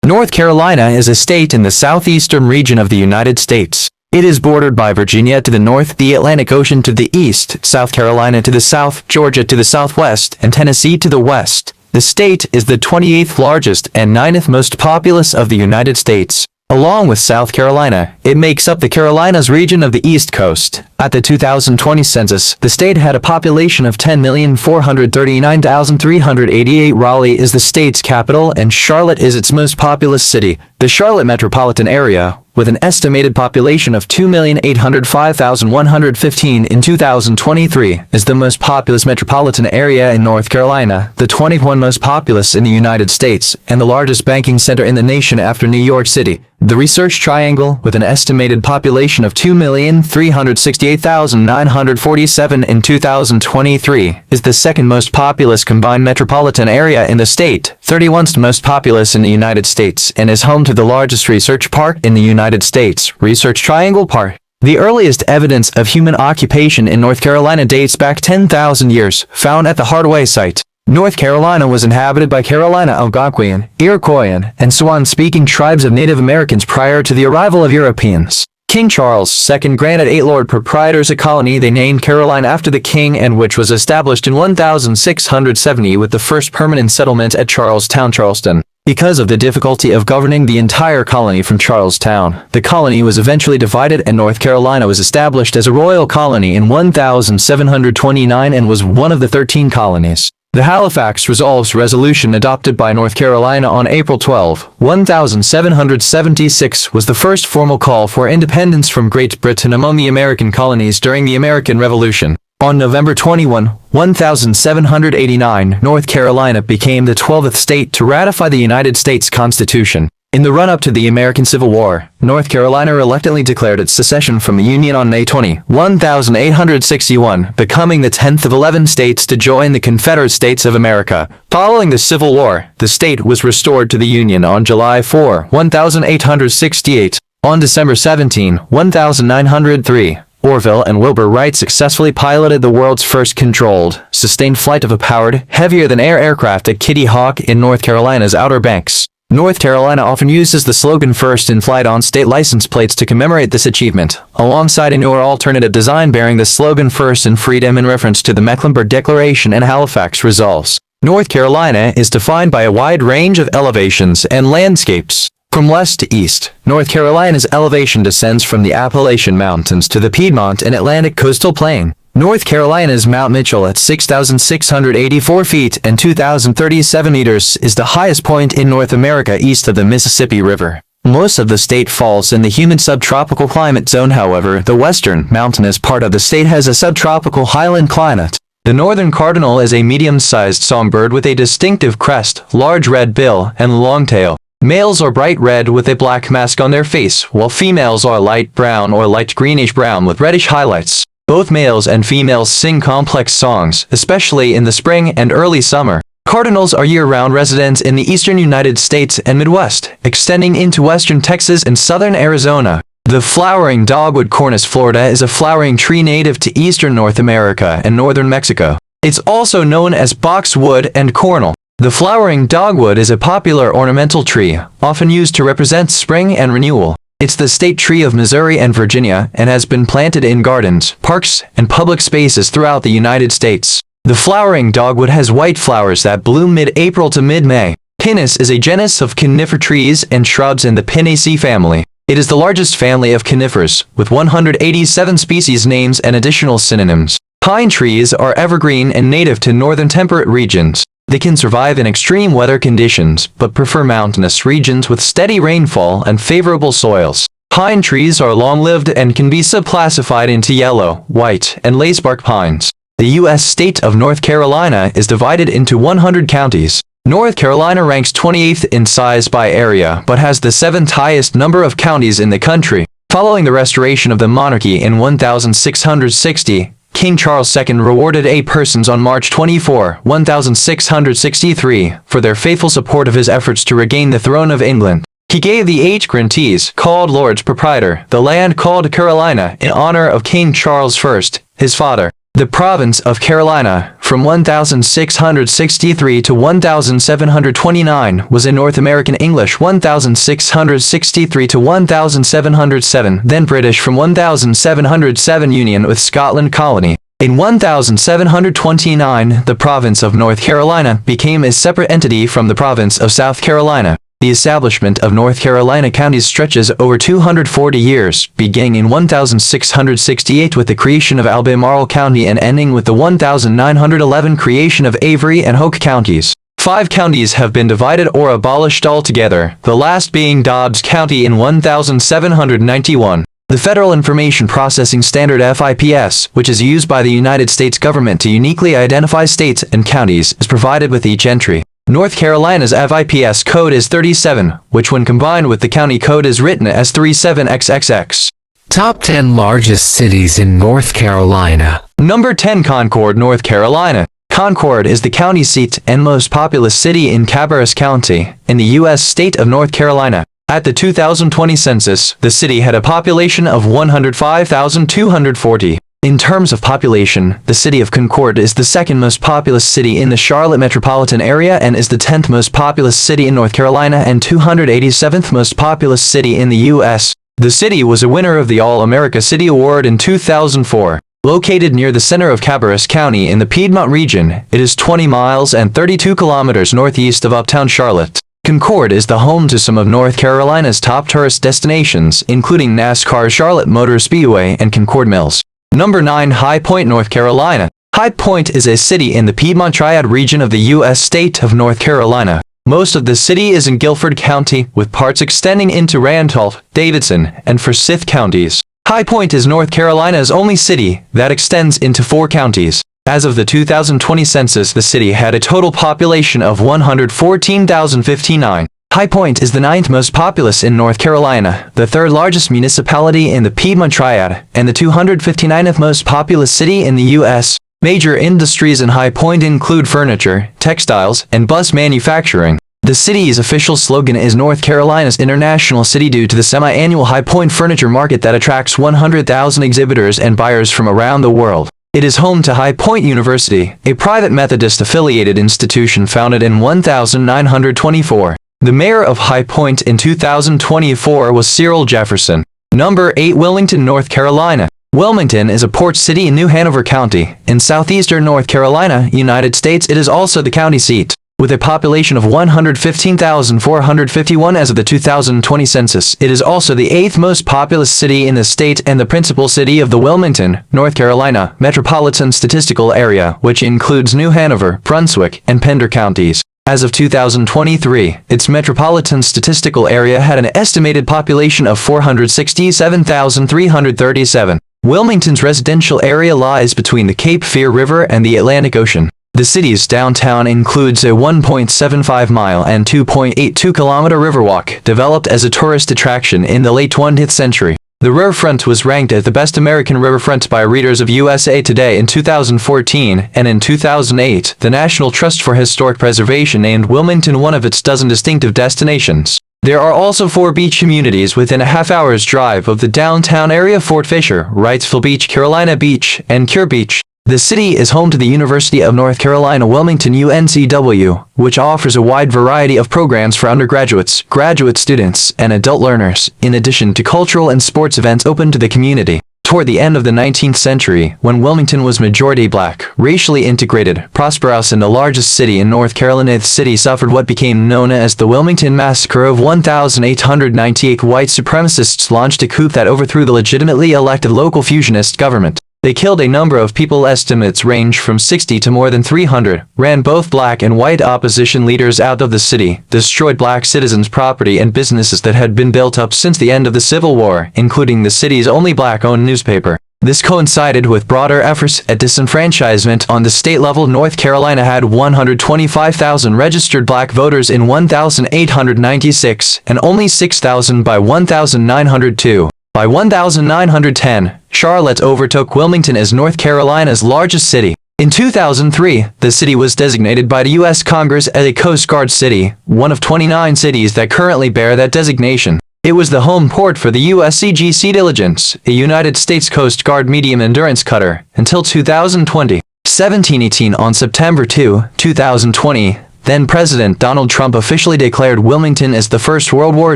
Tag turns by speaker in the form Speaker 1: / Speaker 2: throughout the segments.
Speaker 1: North Carolina is a state in the southeastern region of the United States. It is bordered by Virginia to the north, the Atlantic Ocean to the east, South Carolina to the south, Georgia to the southwest, and Tennessee to the west. The state is the 28th largest and 9th most populous of the United States. Along with South Carolina, it makes up the Carolinas region of the East Coast. At the 2020 census, the state had a population of 10,439,388. Raleigh is the state's capital and Charlotte is its most populous city. The Charlotte metropolitan area, with an estimated population of 2,805,115 in 2023, is the most populous metropolitan area in North Carolina, the 21st most populous in the United States, and the largest banking center in the nation after New York City. The Research Triangle, with an estimated population of 2,368,947 in 2023, is the second most populous combined metropolitan area in the state, 31st most populous in the United States, and is home to the largest research park in the United States, Research Triangle Park. The earliest evidence of human occupation in North Carolina dates back 10,000 years, found at the Hardaway site. North Carolina was inhabited by Carolina Algonquian, Iroquoian, and Siouan-speaking tribes of Native Americans prior to the arrival of Europeans. King Charles II granted 8 Lord Proprietors a colony they named Caroline after the king and which was established in 1670 with the first permanent settlement at Charlestown, Charleston. Because of the difficulty of governing the entire colony from Charlestown, the colony was eventually divided and North Carolina was established as a royal colony in 1729 and was one of the 13 colonies. The Halifax Resolves Resolution adopted by North Carolina on April 12, 1776 was the first formal call for independence from Great Britain among the American colonies during the American Revolution. On November 21, 1789, North Carolina became the 12th state to ratify the United States Constitution. In the run-up to the American Civil War, North Carolina reluctantly declared its secession from the Union on May 20, 1861, becoming the 10th of 11 states to join the Confederate States of America. Following the Civil War, the state was restored to the Union on July 4, 1868. On December 17, 1903, Orville and Wilbur Wright successfully piloted the world's first controlled, sustained flight of a powered, heavier-than-air aircraft at Kitty Hawk in North Carolina's Outer Banks. North Carolina often uses the slogan "First in Flight" on state license plates to commemorate this achievement, alongside a newer alternative design bearing the slogan "First in Freedom" in reference to the Mecklenburg Declaration and Halifax Resolves. North Carolina is defined by a wide range of elevations and landscapes. From west to east, North Carolina's elevation descends from the Appalachian Mountains to the Piedmont and Atlantic coastal plain. North Carolina's Mount Mitchell at 6,684 feet and 2,037 meters is the highest point in North America east of the Mississippi River. Most of the state falls in the humid subtropical climate zone. However, the western, mountainous part of the state has a subtropical highland climate. The northern cardinal is a medium-sized songbird with a distinctive crest, large red bill, and long tail. Males are bright red with a black mask on their face, while females are light brown or light greenish-brown with reddish highlights. Both males and females sing complex songs, especially in the spring and early summer. Cardinals are year-round residents in the eastern United States and Midwest, extending into western Texas and southern Arizona. The flowering dogwood Cornus Florida is a flowering tree native to eastern North America and northern Mexico. It's also known as boxwood and cornel. The flowering dogwood is a popular ornamental tree, often used to represent spring and renewal. It's the state tree of Missouri and Virginia and has been planted in gardens, parks, and public spaces throughout the United States. The flowering dogwood has white flowers that bloom mid-April to mid-May. Pinus is a genus of conifer trees and shrubs in the Pinaceae family. It is the largest family of conifers, with 187 species names and additional synonyms. Pine trees are evergreen and native to northern temperate regions. They can survive in extreme weather conditions, but prefer mountainous regions with steady rainfall and favorable soils. Pine trees are long-lived and can be subclassified into yellow, white, and lacebark pines. The U.S. state of North Carolina is divided into 100 counties. North Carolina ranks 28th in size by area, but has the 7th highest number of counties in the country. Following the restoration of the monarchy in 1660, King Charles II rewarded 8 persons on March 24, 1663, for their faithful support of his efforts to regain the throne of England. He gave the 8 grantees, called Lords Proprietor, the land called Carolina in honor of King Charles I, his father. The province of Carolina, from 1663 to 1729, was in North American English 1663 to 1707, then British from 1707 union with Scotland colony. In 1729, the province of North Carolina became a separate entity from the province of South Carolina. The establishment of North Carolina counties stretches over 240 years, beginning in 1668 with the creation of Albemarle County and ending with the 1911 creation of Avery and Hoke counties. 5 counties have been divided or abolished altogether, the last being Dobbs County in 1791. The Federal Information Processing Standard FIPS, which is used by the United States government to uniquely identify states and counties, is provided with each entry. North Carolina's FIPS code is 37, which when combined with the county code is written as 37XXX.
Speaker 2: Top 10 largest cities in North Carolina.
Speaker 1: Number 10, Concord, North Carolina. Concord is the county seat and most populous city in Cabarrus County, in the U.S. state of North Carolina. At the 2020 census, the city had a population of 105,240. In terms of population, the city of Concord is the second most populous city in the Charlotte metropolitan area and is the 10th most populous city in North Carolina and 287th most populous city in the U.S. The city was a winner of the All-America City Award in 2004. Located near the center of Cabarrus County in the Piedmont region, it is 20 miles and 32 kilometers northeast of uptown Charlotte. Concord is the home to some of North Carolina's top tourist destinations, including NASCAR Charlotte Motor Speedway and Concord Mills. Number 9, High Point, North Carolina. High Point is a city in the Piedmont Triad region of the U.S. state of North Carolina. Most of the city is in Guilford County, with parts extending into Randolph, Davidson, and Forsyth counties. High Point is North Carolina's only city that extends into 4 counties. As of the 2020 census, the city had a total population of 114,059. High Point is the 9th most populous in North Carolina, the 3rd largest municipality in the Piedmont Triad, and the 259th most populous city in the U.S. Major industries in High Point include furniture, textiles, and bus manufacturing. The city's official slogan is North Carolina's International City due to the semi-annual High Point Furniture Market that attracts 100,000 exhibitors and buyers from around the world. It is home to High Point University, a private Methodist-affiliated institution founded in 1924. The mayor of High Point in 2024 was Cyril Jefferson. Number 8, Wilmington, North Carolina. Wilmington is a port city in New Hanover County, in southeastern North Carolina, United States. It is also the county seat. With a population of 115,451 as of the 2020 census, it is also the 8th most populous city in the state and the principal city of the Wilmington, North Carolina Metropolitan Statistical Area, which includes New Hanover, Brunswick, and Pender counties. As of 2023, its metropolitan statistical area had an estimated population of 467,337. Wilmington's residential area lies between the Cape Fear River and the Atlantic Ocean. The city's downtown includes a 1.75-mile and 2.82-kilometer riverwalk, developed as a tourist attraction in the late 20th century. The riverfront was ranked as the best American riverfront by readers of USA Today in 2014, and in 2008, the National Trust for Historic Preservation named Wilmington one of its dozen distinctive destinations. There are also 4 beach communities within a half-hour's drive of the downtown area: Fort Fisher, Wrightsville Beach, Carolina Beach, and Cure Beach. The city is home to the University of North Carolina Wilmington UNCW, which offers a wide variety of programs for undergraduates, graduate students, and adult learners, in addition to cultural and sports events open to the community. Toward the end of the 19th century, when Wilmington was majority black, racially integrated, prosperous, and the largest city in North Carolina, the city suffered what became known as the Wilmington Massacre of 1898. White supremacists launched a coup that overthrew the legitimately elected local fusionist government. They killed a number of people, estimates range from 60 to more than 300, ran both black and white opposition leaders out of the city, destroyed black citizens' property and businesses that had been built up since the end of the Civil War, including the city's only black-owned newspaper. This coincided with broader efforts at disenfranchisement on the state level. North Carolina had 125,000 registered black voters in 1896, and only 6,000 by 1902. By 1910, Charlotte overtook Wilmington as North Carolina's largest city. In 2003, the city was designated by the U.S. Congress as a Coast Guard city, one of 29 cities that currently bear that designation. It was the home port for the USCG Sea Diligence, a United States Coast Guard medium-endurance cutter, until 2020. 1718 on September 2, 2020, then-President Donald Trump officially declared Wilmington as the first World War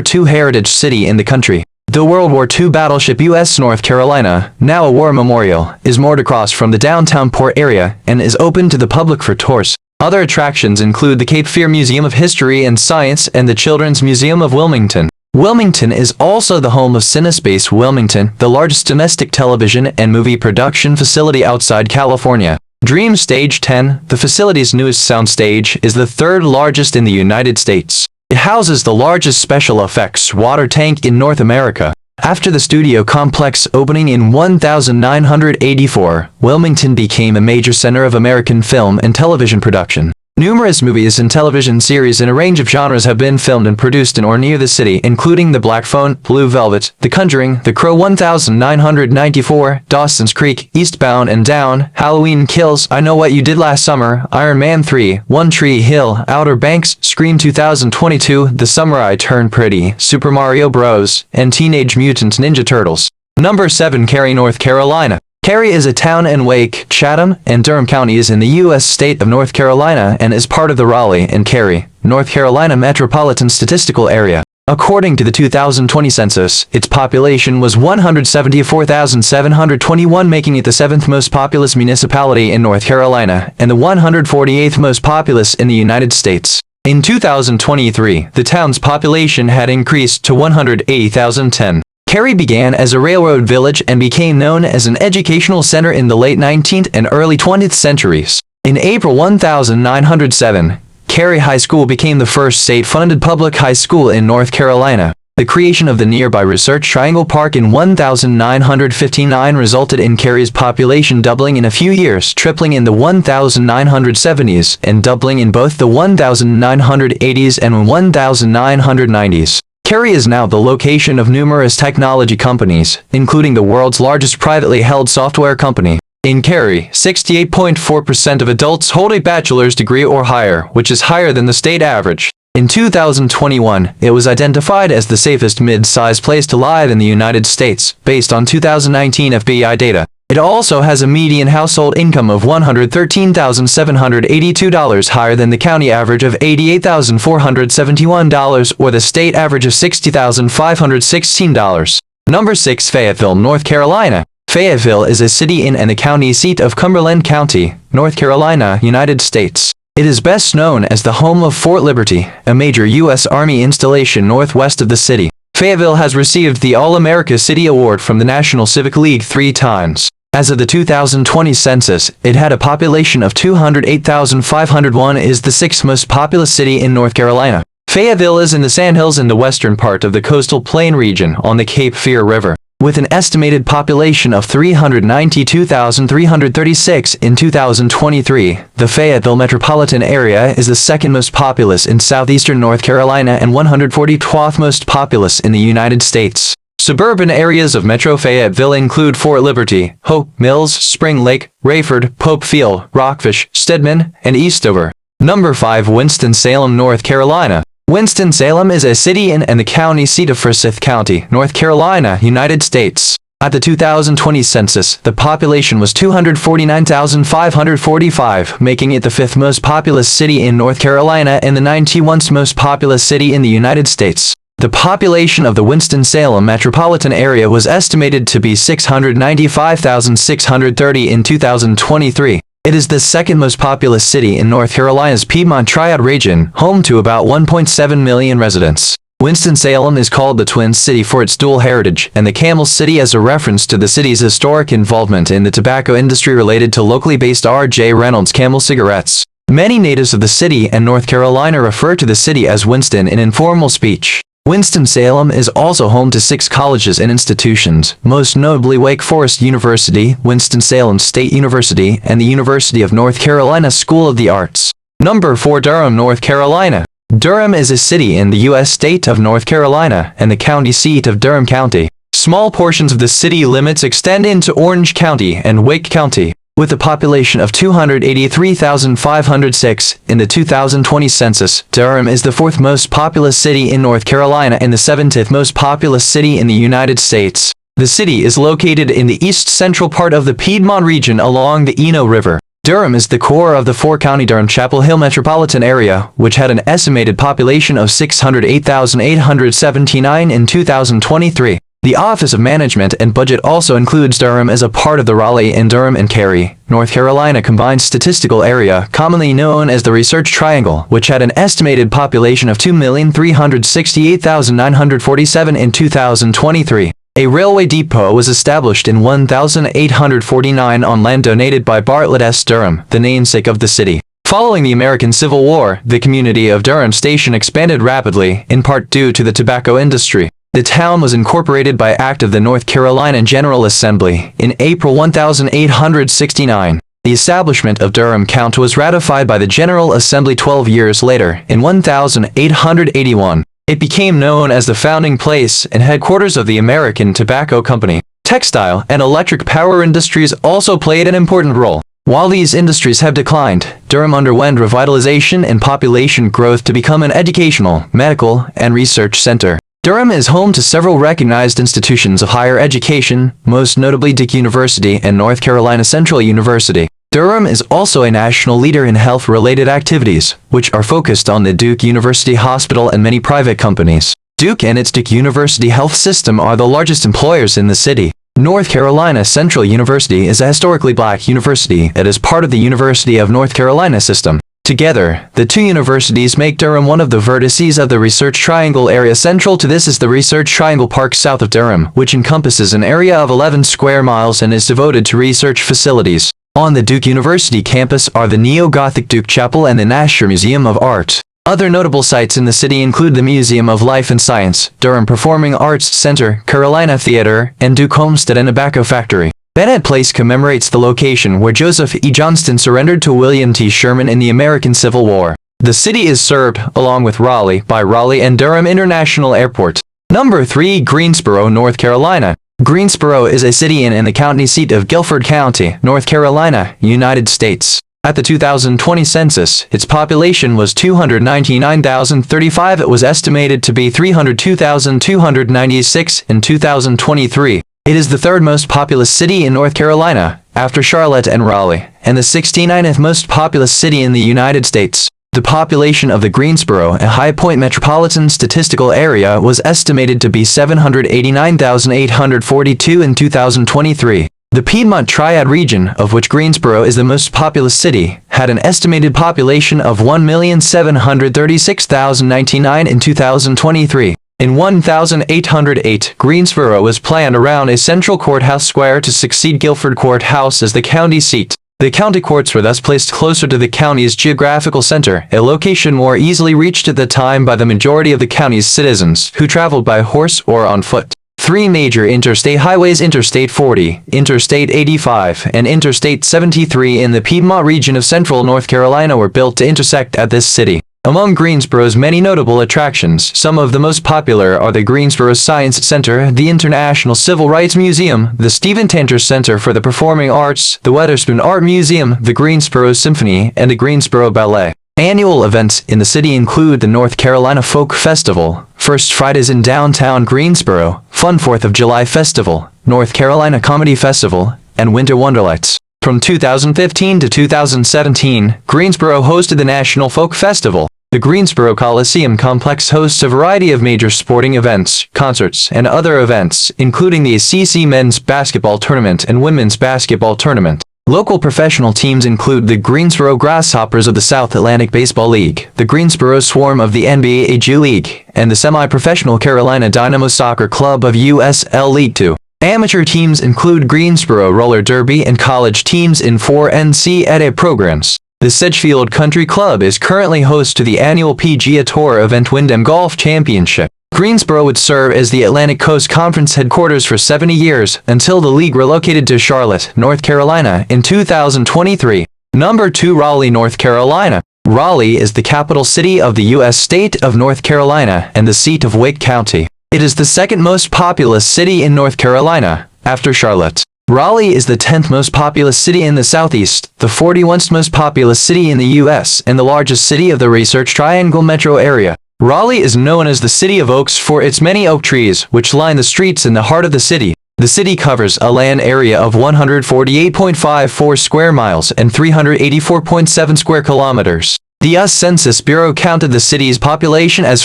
Speaker 1: II heritage city in the country. The World War II battleship USS North Carolina, now a war memorial, is moored across from the downtown port area and is open to the public for tours. Other attractions include the Cape Fear Museum of History and Science and the Children's Museum of Wilmington. Wilmington is also the home of Cinespace Wilmington, the largest domestic television and movie production facility outside California. Dream Stage 10, the facility's newest soundstage, is the third largest in the United States. It houses the largest special effects water tank in North America. After the studio complex opening in 1984, Wilmington became a major center of American film and television production. Numerous movies and television series in a range of genres have been filmed and produced in or near the city, including The Black Phone, Blue Velvet, The Conjuring, The Crow 1994, Dawson's Creek, Eastbound and Down, Halloween Kills, I Know What You Did Last Summer, Iron Man 3, One Tree Hill, Outer Banks, Scream 2022, The Summer I Turned Pretty, Super Mario Bros., and Teenage Mutant Ninja Turtles. Number 7. Cary, North Carolina. Cary is a town in Wake, Chatham, and Durham counties in the U.S. state of North Carolina and is part of the Raleigh and Cary, North Carolina Metropolitan Statistical Area. According to the 2020 census, its population was 174,721, making it the 7th most populous municipality in North Carolina and the 148th most populous in the United States. In 2023, the town's population had increased to 180,010. Cary began as a railroad village and became known as an educational center in the late 19th and early 20th centuries. In April 1907, Cary High School became the first state-funded public high school in North Carolina. The creation of the nearby Research Triangle Park in 1959 resulted in Cary's population doubling in a few years, tripling in the 1970s and doubling in both the 1980s and 1990s. Cary is now the location of numerous technology companies, including the world's largest privately held software company. In Cary, 68.4% of adults hold a bachelor's degree or higher, which is higher than the state average. In 2021, it was identified as the safest mid-sized place to live in the United States, based on 2019 FBI data. It also has a median household income of $113,782, higher than the county average of $88,471 or the state average of $60,516. Number 6. Fayetteville, North Carolina. Fayetteville is a city in and the county seat of Cumberland County, North Carolina, United States. It is best known as the home of Fort Liberty, a major U.S. Army installation northwest of the city. Fayetteville has received the All-America City Award from the National Civic League 3 times. As of the 2020 census, it had a population of 208,501 and is the 6th most populous city in North Carolina. Fayetteville is in the Sandhills in the western part of the coastal plain region on the Cape Fear River. With an estimated population of 392,336 in 2023, the Fayetteville metropolitan area is the 2nd most populous in southeastern North Carolina and 142nd most populous in the United States. Suburban areas of Metro Fayetteville include Fort Liberty, Hope Mills, Spring Lake, Rayford, Pope Field, Rockfish, Stedman, and Eastover. Number 5. Winston-Salem, North Carolina. Winston-Salem is a city in and the county seat of Forsyth County, North Carolina, United States. At the 2020 census, the population was 249,545, making it the 5th most populous city in North Carolina and the 91st most populous city in the United States. The population of the Winston-Salem metropolitan area was estimated to be 695,630 in 2023. It is the 2nd most populous city in North Carolina's Piedmont Triad region, home to about 1.7 million residents. Winston-Salem is called the Twin City for its dual heritage, and the Camel City as a reference to the city's historic involvement in the tobacco industry related to locally based R.J. Reynolds Camel cigarettes. Many natives of the city and North Carolina refer to the city as Winston in informal speech. Winston-Salem is also home to 6 colleges and institutions, most notably Wake Forest University, Winston-Salem State University, and the University of North Carolina School of the Arts. Number 4. Durham, North Carolina. Durham is a city in the U.S. state of North Carolina and the county seat of Durham County. Small portions of the city limits extend into Orange County and Wake County. With a population of 283,506 in the 2020 census, Durham is the fourth most populous city in North Carolina and the 17th most populous city in the United States. The city is located in the east-central part of the Piedmont region along the Eno River. Durham is the core of the four-county Durham-Chapel Hill metropolitan area, which had an estimated population of 608,879 in 2023. The Office of Management and Budget also includes Durham as a part of the Raleigh and Durham and Cary, North Carolina Combined Statistical Area, commonly known as the Research Triangle, which had an estimated population of 2,368,947 in 2023. A railway depot was established in 1849 on land donated by Bartlett S. Durham, the namesake of the city. Following the American Civil War, the community of Durham Station expanded rapidly, in part due to the tobacco industry. The town was incorporated by Act of the North Carolina General Assembly in April 1869. The establishment of Durham County was ratified by the General Assembly 12 years later, in 1881. It became known as the founding place and headquarters of the American Tobacco Company. Textile and electric power industries also played an important role. While these industries have declined, Durham underwent revitalization and population growth to become an educational, medical, and research center. Durham is home to several recognized institutions of higher education, most notably Duke University and North Carolina Central University. Durham is also a national leader in health-related activities, which are focused on the Duke University Hospital and many private companies. Duke and its Duke University Health System are the largest employers in the city. North Carolina Central University is a historically black university that is part of the University of North Carolina system. Together, the two universities make Durham one of the vertices of the Research Triangle area. Central to this is the Research Triangle Park south of Durham, which encompasses an area of 11 square miles and is devoted to research facilities. On the Duke University campus are the Neo-Gothic Duke Chapel and the Nasher Museum of Art. Other notable sites in the city include the Museum of Life and Science, Durham Performing Arts Center, Carolina Theater, and Duke Homestead and Tobacco Factory. Bennett Place commemorates the location where Joseph E. Johnston surrendered to William T. Sherman in the American Civil War. The city is served, along with Raleigh, by Raleigh and Durham International Airport. Number 3. Greensboro, North Carolina. Greensboro is a city and the county seat of Guilford County, North Carolina, United States. At the 2020 census, its population was 299,035. It was estimated to be 302,296 in 2023. It is the third most populous city in North Carolina, after Charlotte and Raleigh, and the 69th most populous city in the United States. The population of the Greensboro and High Point Metropolitan Statistical Area was estimated to be 789,842 in 2023. The Piedmont Triad region, of which Greensboro is the most populous city, had an estimated population of 1,736,099 in 2023. In 1808, Greensboro was planned around a central courthouse square to succeed Guilford Courthouse as the county seat. The county courts were thus placed closer to the county's geographical center, a location more easily reached at the time by the majority of the county's citizens, who traveled by horse or on foot. Three major interstate highways, Interstate 40, Interstate 85, and Interstate 73 in the Piedmont region of central North Carolina were built to intersect at this city. Among Greensboro's many notable attractions, some of the most popular are the Greensboro Science Center, the International Civil Rights Museum, the Stephen Tanter Center for the Performing Arts, the Weatherspoon Art Museum, the Greensboro Symphony, and the Greensboro Ballet. Annual events in the city include the North Carolina Folk Festival, First Fridays in downtown Greensboro, Fun 4th of July Festival, North Carolina Comedy Festival, and Winter Wonderlights. From 2015 to 2017, Greensboro hosted the National Folk Festival. The Greensboro Coliseum Complex hosts a variety of major sporting events, concerts, and other events, including the SEC Men's Basketball Tournament and Women's Basketball Tournament. Local professional teams include the Greensboro Grasshoppers of the South Atlantic Baseball League, the Greensboro Swarm of the NBA AG League, and the semi-professional Carolina Dynamo Soccer Club of USL League Two. Amateur teams include Greensboro Roller Derby and college teams in 4 NCAA programs. The Sedgefield Country Club is currently host to the annual PGA Tour event Wyndham Golf Championship. Greensboro would serve as the Atlantic Coast Conference headquarters for 70 years, until the league relocated to Charlotte, North Carolina in 2023. Number 2. Raleigh, North Carolina. Raleigh is the capital city of the U.S. state of North Carolina and the seat of Wake County. It is the second most populous city in North Carolina, after Charlotte. Raleigh is the 10th most populous city in the Southeast, the 41st most populous city in the U.S., and the largest city of the Research Triangle metro area. Raleigh is known as the City of Oaks for its many oak trees, which line the streets in the heart of the city. The city covers a land area of 148.54 square miles and 384.7 square kilometers. The U.S. Census Bureau counted the city's population as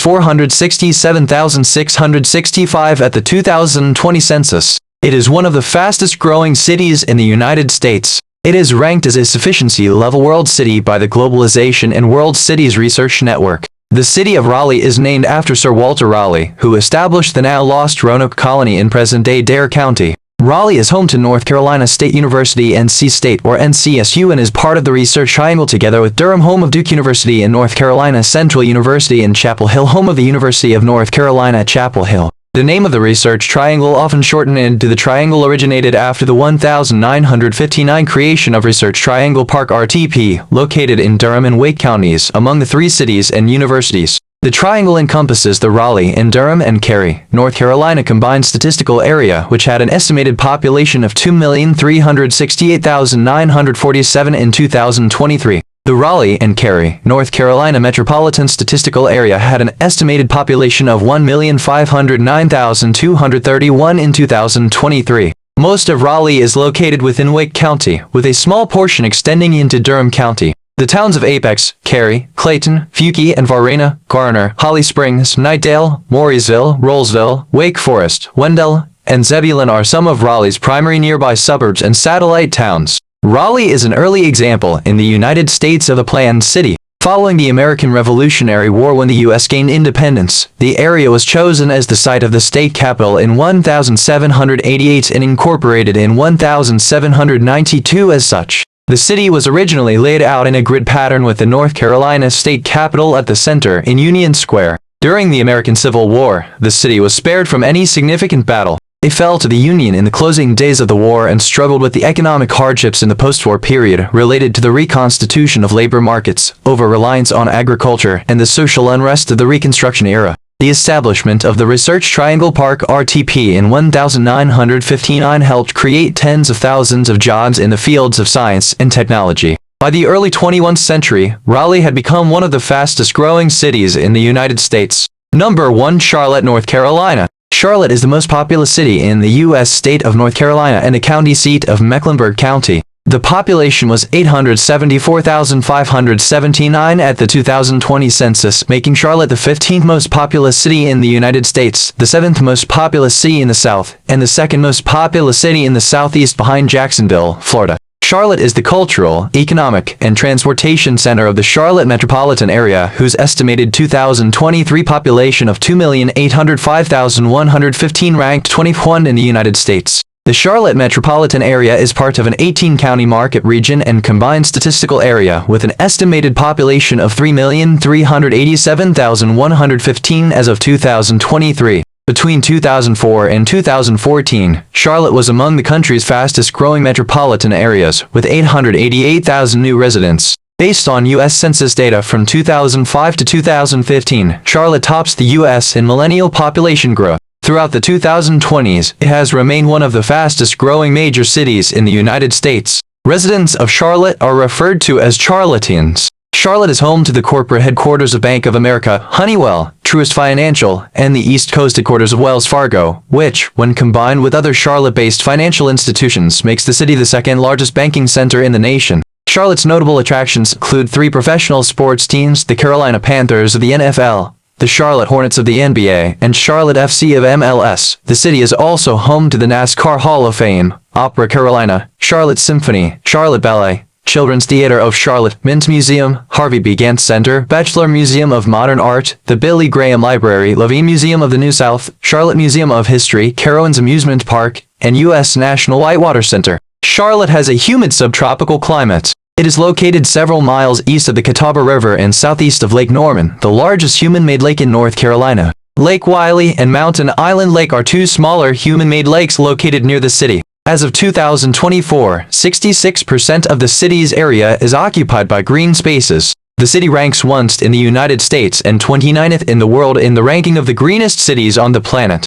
Speaker 1: 467,665 at the 2020 census. It is one of the fastest growing cities in the United States. It is ranked as a sufficiency level world city by the Globalization and World Cities Research Network. The city of Raleigh is named after Sir Walter Raleigh, who established the now lost Roanoke Colony in present-day Dare County. Raleigh is home to North Carolina State University NC State or NCSU and is part of the Research Triangle together with Durham, home of Duke University, and North Carolina Central University, and Chapel Hill, home of the University of North Carolina, Chapel Hill. The name of the Research Triangle, often shortened into the Triangle, originated after the 1959 creation of Research Triangle Park RTP, located in Durham and Wake counties, among the three cities and universities. The triangle encompasses the Raleigh and Durham and Cary, North Carolina combined statistical area, which had an estimated population of 2,368,947 in 2023. The Raleigh and Cary, North Carolina Metropolitan Statistical Area had an estimated population of 1,509,231 in 2023. Most of Raleigh is located within Wake County, with a small portion extending into Durham County. The towns of Apex, Cary, Clayton, Fuquay, and Varina, Garner, Holly Springs, Knightdale, Maurysville, Rollsville, Wake Forest, Wendell, and Zebulon are some of Raleigh's primary nearby suburbs and satellite towns. Raleigh is an early example in the United States of a planned city. Following the American Revolutionary War, when the U.S. gained independence, the area was chosen as the site of the state capitol in 1788 and incorporated in 1792 as such. The city was originally laid out in a grid pattern with the North Carolina state capitol at the center in Union Square. During the American Civil War, the city was spared from any significant battle. It fell to the Union in the closing days of the war and struggled with the economic hardships in the post-war period related to the reconstitution of labor markets, over-reliance on agriculture, and the social unrest of the Reconstruction era. The establishment of the Research Triangle Park RTP in 1959 helped create tens of thousands of jobs in the fields of science and technology. By the early 21st century, Raleigh had become one of the fastest-growing cities in the United States. Number 1. Charlotte, North Carolina. Charlotte is the most populous city in the U.S. state of North Carolina and the county seat of Mecklenburg County. The population was 874,579 at the 2020 census, making Charlotte the 15th most populous city in the United States, the 7th most populous city in the South, and the 2nd most populous city in the Southeast behind Jacksonville, Florida. Charlotte is the cultural, economic, and transportation center of the Charlotte metropolitan area, whose estimated 2023 population of 2,805,115 ranked 21 in the United States. The Charlotte metropolitan area is part of an 18-county market region and combined statistical area with an estimated population of 3,387,115 as of 2023. Between 2004 and 2014, Charlotte was among the country's fastest-growing metropolitan areas, with 888,000 new residents. Based on U.S. Census data from 2005 to 2015, Charlotte tops the U.S. in millennial population growth. Throughout the 2020s, it has remained one of the fastest-growing major cities in the United States. Residents of Charlotte are referred to as Charlotteans. Charlotte is home to the corporate headquarters of Bank of America, Honeywell, Truist Financial, and the East Coast headquarters of Wells Fargo, which, when combined with other Charlotte-based financial institutions, makes the city the second largest banking center in the nation. Charlotte's notable attractions include 3 professional sports teams: the Carolina Panthers of the NFL, the Charlotte Hornets of the NBA, and Charlotte FC of MLS. The city is also home to the NASCAR Hall of Fame, Opera Carolina, Charlotte Symphony, Charlotte Ballet, Children's Theater of Charlotte, Mint Museum, Harvey B. Gantt Center, Batchelor Museum of Modern Art, the Billy Graham Library, Levine Museum of the New South, Charlotte Museum of History, Carowinds Amusement Park, and U.S. National Whitewater Center. Charlotte has a humid subtropical climate. It is located several miles east of the Catawba River and southeast of Lake Norman, the largest human-made lake in North Carolina. Lake Wylie and Mountain Island Lake are 2 smaller human-made lakes located near the city. As of 2024, 66% of the city's area is occupied by green spaces. The city ranks 1st in the United States and 29th in the world in the ranking of the greenest cities on the planet.